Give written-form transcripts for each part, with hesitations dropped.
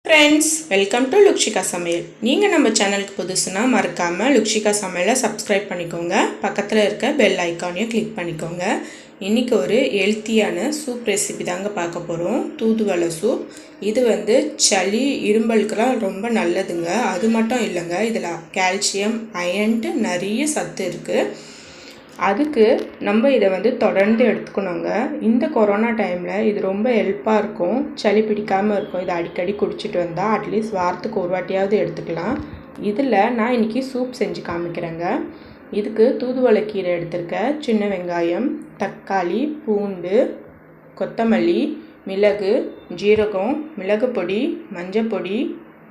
Friends, welcome to Lukshika சமையல். நீங்கள் நம்ம சேனலுக்கு புதுசுனா மறக்காமல் லுக்ஷிகா சமையலை சப்ஸ்கிரைப் பண்ணிக்கோங்க. பக்கத்தில் இருக்க பெல் ஐக்கானையும் கிளிக் பண்ணிக்கோங்க. இன்றைக்கி ஒரு ஹெல்த்தியான சூப் ரெசிபி தாங்க பார்க்க போகிறோம். தூதுவளை சூப். இது சளி இரும்பலுக்கெல்லாம் ரொம்ப நல்லதுங்க. அது மட்டும் இல்லைங்க, இதில் கால்சியம் அயன்ட்டு நிறைய சத்து இருக்குது. அதுக்கு நம்ம இதை தொடர்ந்து எடுத்துக்கணுங்க. இந்த கொரோனா டைமில் இது ரொம்ப ஹெல்ப்பாக இருக்கும். சளி பிடிக்காமல் இருக்கும். இதை அடிக்கடி குடிச்சிட்டு வந்தால் அட்லீஸ்ட் வாரத்துக்கு ஒரு வாட்டியாவது எடுத்துக்கலாம். இதில் நான் இன்றைக்கி சூப் செஞ்சு காமிக்கிறேங்க. இதுக்கு தூதுவளை கீரை எடுத்திருக்கேன். சின்ன வெங்காயம், தக்காளி, பூண்டு, கொத்தமல்லி, மிளகு, ஜீரகம், மிளகு பொடி, மஞ்சள் பொடி,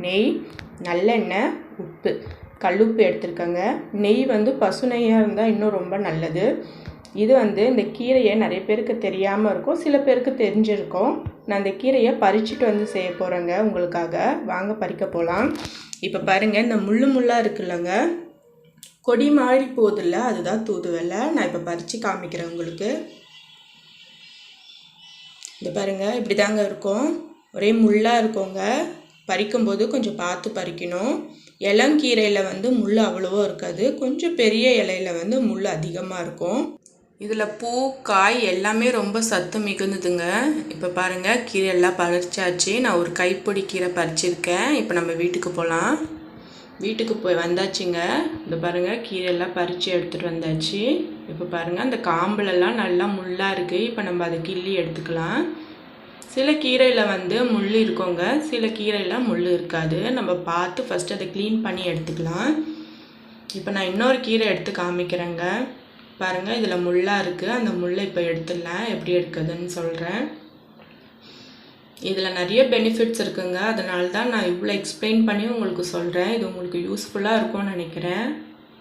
நெய், நல்லெண்ணெய், உப்பு, கல்லுப்பு எடுத்துருக்கேங்க. நெய் பசு நெய்யாக இருந்தால் இன்னும் ரொம்ப நல்லது. இது இந்த கீரையை நிறைய பேருக்கு தெரியாமல் இருக்கும், சில பேருக்கு தெரிஞ்சிருக்கும். நான் அந்த கீரையை பறிச்சுட்டு செய்ய போகிறேங்க உங்களுக்காக. வாங்க பறிக்க போகலாம். இப்போ பாருங்கள், இந்த முள்ளாக இருக்குல்லங்க, கொடி மாதிரி போதில்ல, அதுதான் தூதுவளை. நான் இப்போ பறித்து காமிக்கிறேன் உங்களுக்கு. இந்த பாருங்கள், இப்படி தாங்க இருக்கும். ஒரே முள்ளாக இருக்குங்க. பறிக்கும்போது கொஞ்சம் பார்த்து பறிக்கணும். இளங்கீரையில் முள் அவ்வளவோ இருக்காது. கொஞ்சம் பெரிய இலையில் முள் அதிகமாக இருக்கும். இதில் பூ, காய் எல்லாமே ரொம்ப சத்து மிகுந்ததுங்க. இப்போ பாருங்கள், கீரை எல்லாம் பறிச்சாச்சு. நான் ஒரு கைப்பொடி கீரை பறிச்சிருக்கேன். இப்போ நம்ம வீட்டுக்கு போகலாம். வீட்டுக்கு போய் வந்தாச்சுங்க. இந்த பாருங்கள், கீரையெல்லாம் பறித்து எடுத்துகிட்டு வந்தாச்சு. இப்போ பாருங்கள், அந்த காம்புலெல்லாம் நல்லா முள்ளாக இருக்குது. இப்போ நம்ம அதை கிள்ளி எடுத்துக்கலாம். சில கீரையில் முள் இருக்கோங்க, சில கீரையில் முள் இருக்காது. நம்ம பார்த்து ஃபஸ்ட்டு அதை க்ளீன் பண்ணி எடுத்துக்கலாம். இப்போ நான் இன்னொரு கீரை எடுத்து காமிக்கிறேங்க. பாருங்கள், இதில் முள்ளாக இருக்குது. அந்த முள்ளை இப்போ எடுத்துடலாம். எப்படி எடுக்குதுன்னு சொல்கிறேன். இதில் நிறைய பெனிஃபிட்ஸ் இருக்குங்க. அதனால தான் நான் இவ்வளோ எக்ஸ்பிளைன் பண்ணி உங்களுக்கு சொல்கிறேன். இது உங்களுக்கு யூஸ்ஃபுல்லாக இருக்கும்னு நினைக்கிறேன்.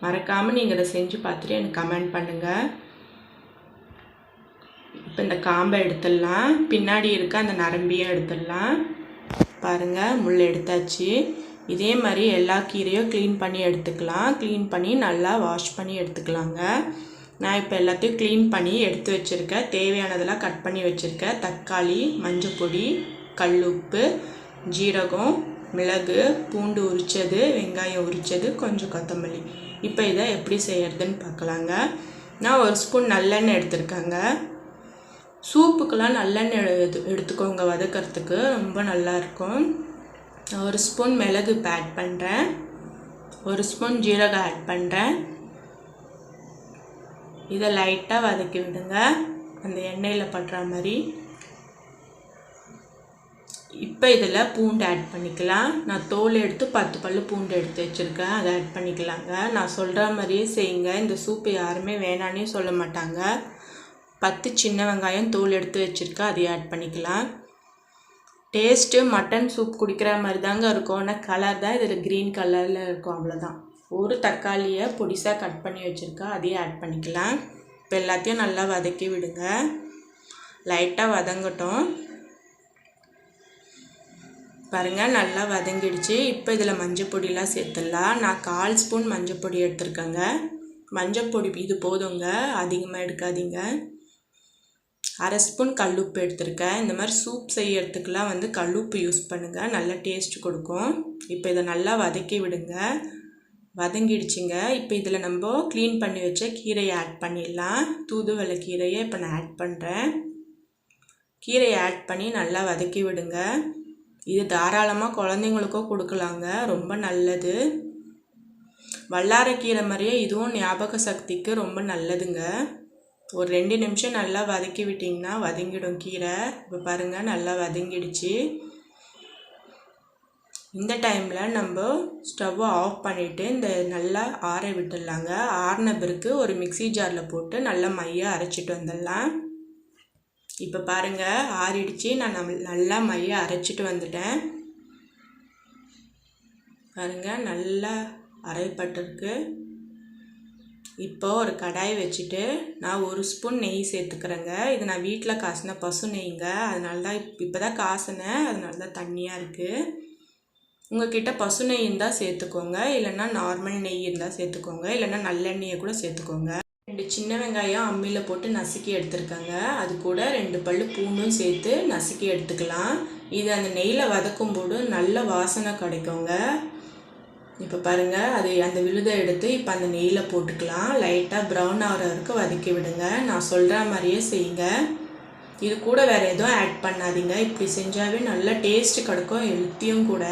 மறக்காமல் நீங்கள் இதை செஞ்சு பார்த்துட்டு எனக்கு கமெண்ட் பண்ணுங்கள். இப்போ இந்த காம்பை எடுத்துடலாம். பின்னாடி இருக்க அந்த நரம்பியும் எடுத்துடலாம். பாருங்கள், முள் எடுத்தாச்சு. இதே மாதிரி எல்லா கீரையும் க்ளீன் பண்ணி எடுத்துக்கலாம். க்ளீன் பண்ணி நல்லா வாஷ் பண்ணி எடுத்துக்கலாங்க. நான் இப்போ எல்லாத்தையும் க்ளீன் பண்ணி எடுத்து வச்சுருக்கேன். தேவையானதெல்லாம் கட் பண்ணி வச்சுருக்கேன். தக்காளி, மஞ்சள் பொடி, கல்லுப்பு, ஜீரகம், மிளகு, பூண்டு உரித்தது, வெங்காயம் உரித்தது, கொஞ்சம் கொத்தமல்லி. இப்போ இதை எப்படி செய்கிறதுன்னு பார்க்கலாங்க. நான் ஒரு ஸ்பூன் நல்லெண்ணெய் எடுத்துருக்கேங்க. சூப்புக்கெல்லாம் நல்லெண்ணெய் எடுத்துக்கோங்க, வதக்கிறதுக்கு ரொம்ப நல்லாயிருக்கும். ஒரு ஸ்பூன் மிளகு இப்போ ஆட் பண்ணுறேன். ஒரு ஸ்பூன் ஜீரகம் ஆட் பண்ணுறேன். இதை லைட்டாக வதக்கி விடுங்க, அந்த எண்ணெயில் படுற மாதிரி. இப்போ இதில் பூண்டு ஆட் பண்ணிக்கலாம். நான் தோல் எடுத்து 10 பல்லு பூண்டு எடுத்து வச்சுருக்கேன். அதை ஆட் பண்ணிக்கலாங்க. நான் சொல்கிற மாதிரியே செய்யுங்க. இந்த சூப்பு யாருமே வேணான்னே சொல்ல மாட்டாங்க. 10 சின்ன வெங்காயம் தோல் எடுத்து வச்சுருக்கேன், அதையும் ஆட் பண்ணிக்கலாம். டேஸ்ட்டு மட்டன் சூப் குடிக்கிற மாதிரி தாங்க இருக்கும். ஆனால் கலர் தான் இதில் க்ரீன் கலரில் இருக்கும், அவ்வளோதான். ஒரு தக்காளியை பொடிசாக கட் பண்ணி வச்சுருக்கேன், அதையும் ஆட் பண்ணிக்கலாம். இப்போ எல்லாத்தையும் நல்லா வதக்கி விடுங்க. லைட்டாக வதங்கட்டும். பாருங்கள், நல்லா வதங்கிடுச்சு. இப்போ இதில் மஞ்சள் பொடியெலாம் சேர்த்துடலாம். நான் 1/4 ஸ்பூன் மஞ்சள் பொடி எடுத்துருக்கேங்க. மஞ்சள் பொடி இது போதுங்க, அதிகமாக எடுக்காதீங்க. 1/2 ஸ்பூன் கல்லுப்பு எடுத்துருக்கேன். இந்த மாதிரி சூப் செய்யறதுக்கெலாம் கல்லுப்பு யூஸ் பண்ணுங்கள், நல்ல டேஸ்ட் கொடுக்கும். இப்போ இதை நல்லா வதக்கி விடுங்க. வதங்கிடுச்சிங்க. இப்போ இதில் நம்ம க்ளீன் பண்ணி வச்ச கீரையை ஆட் பண்ணிடலாம். தூதுவளை கீரையை இப்போ நான் ஆட் பண்ணுறேன். கீரையை ஆட் பண்ணி நல்லா வதக்கி விடுங்க. இது தாராளமாக குழந்தைங்களுக்கும் கொடுக்கலாங்க, ரொம்ப நல்லது. வல்லாரைக்கீரை மாதிரியே இதுவும் ஞாபக சக்திக்கு ரொம்ப நல்லதுங்க. ஒரு 2 நிமிஷம் நல்லா வதக்கி விட்டிங்கன்னா வதங்கிடும் கீரை. இப்போ பாருங்கள், நல்லா வதங்கிடுச்சு. இந்த டைமில் நம்ம ஸ்டவ்வை ஆஃப் பண்ணிவிட்டு இந்த நல்லா ஆற விட்டுடலாங்க. ஆறின பிறகு ஒரு மிக்ஸி ஜாரில் போட்டு நல்லா மையாக அரைச்சிட்டு வந்துடலாம். இப்போ பாருங்கள், ஆறிடுச்சு. நான் நல்லா மையாக அரைச்சிட்டு வந்துட்டேன். பாருங்கள், நல்லா அரைப்பட்டிருக்கு. இப்போ ஒரு கடாய் வச்சுட்டு நான் 1 ஸ்பூன் நெய் சேர்த்துக்கிறேங்க. இது நான் வீட்டில் காசின பசு நெய்ங்க, அதனால தான் இப்போ தான் காசினேன், அதனால தான் தண்ணியாக இருக்குது. உங்கள்கிட்ட பசு நெய் இருந்தால் சேர்த்துக்கோங்க, இல்லைன்னா நார்மல் நெய் இருந்தால் சேர்த்துக்கோங்க, இல்லைன்னா நல்லெண்ணெயை கூட சேர்த்துக்கோங்க. 2 சின்ன வெங்காயம் அம்மியில் போட்டு நசுக்கி எடுத்துருக்கேங்க. அது கூட 2 பல்லு பூண்டும் சேர்த்து நசுக்கி எடுத்துக்கலாம். இது அந்த நெய்யில் வதக்கும்போது நல்ல வாசனை கிடைக்குங்க. இப்போ பாருங்கள், அது அந்த விழுதை எடுத்து இப்போ அந்த நெய்யில் போட்டுக்கலாம். லைட்டாக ப்ரௌன் ஆகிற வரைக்கும் வதக்கி விடுங்க. நான் சொல்கிற மாதிரியே செய்யுங்க. இது கூட வேறு எதுவும் ஆட் பண்ணாதீங்க. இப்படி செஞ்சாவே நல்லா டேஸ்ட்டு கிடைக்கும், ஹெல்த்தியும் கூட.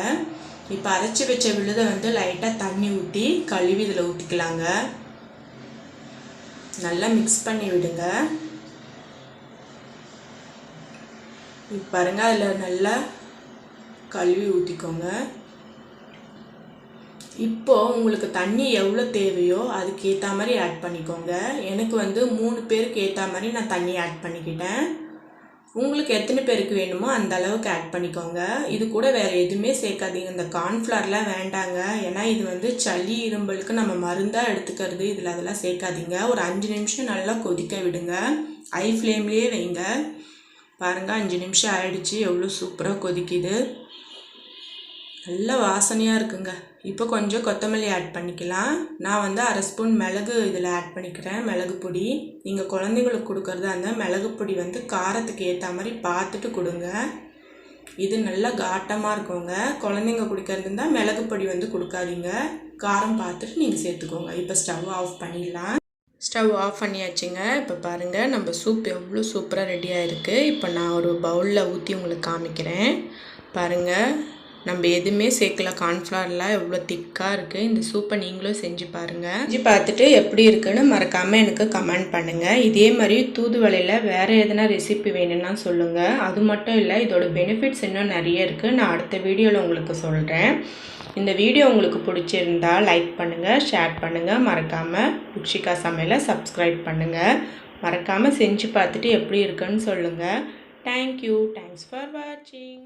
இப்போ அரைச்சி வச்ச விழுதை வந்து லைட்டாக தண்ணி ஊற்றி கழுவி இதில் ஊற்றிக்கலாங்க. நல்லா மிக்ஸ் பண்ணி விடுங்க. இப்போ பாருங்கள், அதில் நல்லா கழுவி ஊற்றிக்கோங்க. இப்போது உங்களுக்கு தண்ணி எவ்வளோ தேவையோ அதுக்கு ஏற்ற மாதிரி ஆட் பண்ணிக்கோங்க. எனக்கு வந்து 3 பேருக்கு ஏற்ற மாதிரி நான் தண்ணி ஆட் பண்ணிக்கிட்டேன். உங்களுக்கு எத்தனை பேருக்கு வேணுமோ அந்த அளவுக்கு ஆட் பண்ணிக்கோங்க. இது கூட வேறு எதுவுமே சேர்க்காதீங்க. இந்த கார்ன்ஃப்ளவர்லாம் வேண்டாங்க. ஏன்னா இது வந்து சளி இரும்பலுக்கு நம்ம மருந்தாக எடுத்துக்கிறது. இதில் அதெல்லாம் சேர்க்காதீங்க. ஒரு 5 நிமிஷம் நல்லா கொதிக்க விடுங்க. ஹை ஃப்ளேம்லேயே வைங்க. பாருங்கள், 5 நிமிஷம் ஆயிடுச்சு. எவ்வளோ சூப்பராக கொதிக்குது. நல்ல வாசனையாக இருக்குங்க. இப்போ கொஞ்சம் கொத்தமல்லி ஆட் பண்ணிக்கலாம். நான் வந்து 1/2 ஸ்பூன் மிளகு இதில் ஆட் பண்ணிக்கிறேன், மிளகு பொடி. நீங்கள் குழந்தைங்களுக்கு கொடுக்குறதா இருந்தால் மிளகு பொடி வந்து காரத்துக்கு ஏற்ற மாதிரி பார்த்துட்டு கொடுங்க. இது நல்லா காட்டமாக இருக்குங்க. குழந்தைங்க குடிக்கிறது இருந்தால் மிளகு பொடி வந்து கொடுக்காதீங்க. காரம் பார்த்துட்டு நீங்கள் சேர்த்துக்கோங்க. இப்போ ஸ்டவ் ஆஃப் பண்ணிடலாம். ஸ்டவ் ஆஃப் பண்ணியாச்சுங்க. இப்போ பாருங்கள், நம்ம சூப் எவ்வளோ சூப்பராக ரெடியாக இருக்குது. இப்போ நான் ஒரு பவுலில் ஊற்றி உங்களுக்கு காமிக்கிறேன். பாருங்கள், நம்ம எதுவுமே சேர்க்கல. கார்ன்ஃப்ளவர்லாம் எவ்வளோ திக்காக இருக்குது. இந்த சூப்பை நீங்களும் செஞ்சு பாருங்கள். செஞ்சு பார்த்துட்டு எப்படி இருக்குன்னு மறக்காமல் எனக்கு கமெண்ட் பண்ணுங்கள். இதே மாதிரி தூதுவளையில் வேறு எதனா ரெசிபி வேணும்னா சொல்லுங்கள். அது மட்டும் இல்லை, இதோட பெனிஃபிட்ஸ் இன்னும் நிறைய இருக்குது. நான் அடுத்த வீடியோவில் உங்களுக்கு சொல்கிறேன். இந்த வீடியோ உங்களுக்கு பிடிச்சிருந்தால் லைக் பண்ணுங்கள், ஷேர் பண்ணுங்கள். மறக்காமல் லுக்ஷிகா சமையலை சப்ஸ்கிரைப் பண்ணுங்கள். மறக்காமல் செஞ்சு பார்த்துட்டு எப்படி இருக்குன்னு சொல்லுங்கள். தேங்க்யூ. தேங்க்ஸ் ஃபார் வாட்சிங்.